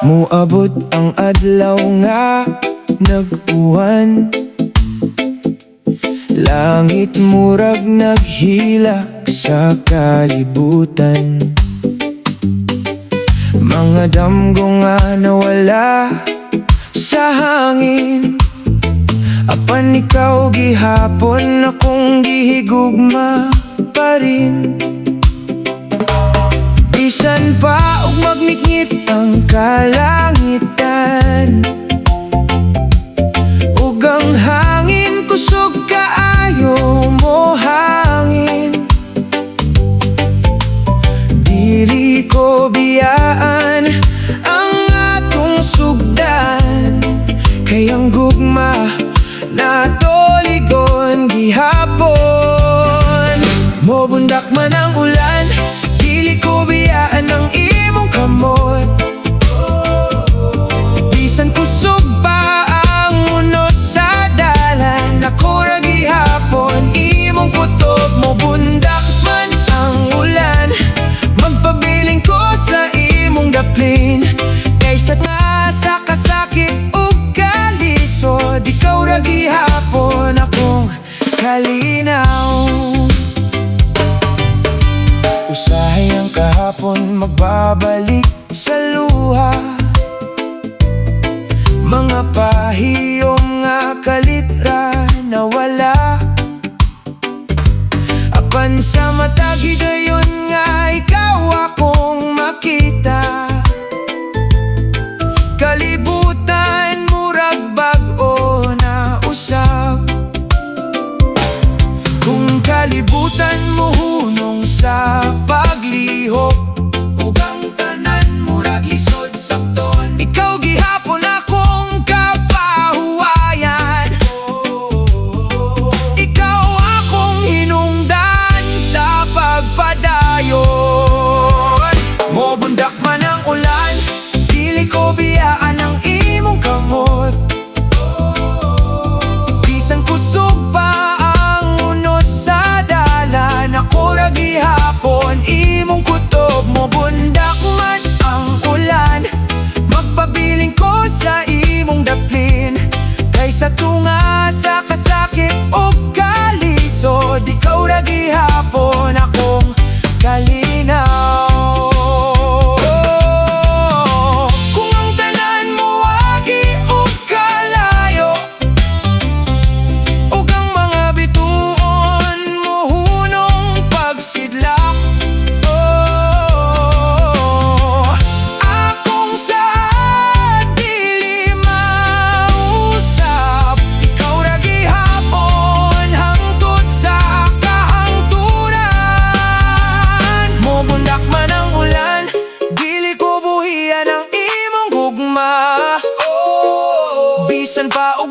Muabot ang adlaw nga nag-uwan, langit murag naghilak sa kalibutan. Mga damgo nga nawala sa hangin, apan ikaw gihapon akong gihigugma pa rin. Bisan pa og magnikngit ang kalangitan, ug ang hangin kusog kaayo mo hangin. Dili ko biyaan ang atong sugdan, kay ang gugma natoligon gihapon. Mobundak man ang ulan, dili ko biyaan ang imong kamot. Bisan kusog pa ang unos sa dalan, ako ra gihapon imong kutob. Mobundak man ang ulan, magpabiling ko sa imong daplin, kaysa nga sa kasakit ug kalisod. Ikaw ra gihapon akong kalinaw. Usahay ang kahapon magbabalik sa luha, mga pahiyong nga kalitra nawala. Apan sa mata gidayon nga ikaw akong makita, kalibutan murag bag-o na usab. Kung kalibutan mo hunong sa paglihok, ug ang tanan murag lisod sakton, ikaw gihapon akong kapahuwayan. Ikaw akong hinungdan sa pagpadayon. Mobundak man ang ulan, dili ko biyaan ang imong kamot. Bisan kusog pa ang unos sa dalan, ako ra gihapon imong kutob. Mobundak man ang ulan, magpabiling ko sa imong daplin, kaysa tunga sa kasakit ug kalisod. Ikaw ra gihapon akong kalinaw. Kung ang tanan mo agi ug kalayo, ug ang mga bituon mo hunong pagsidlak, akong saad dili mausap. Ikaw ra gihapon hangtod sa kahangturan. Mobundak man ang ulan, dili ko buhian ang imong gugma. Bisan pa og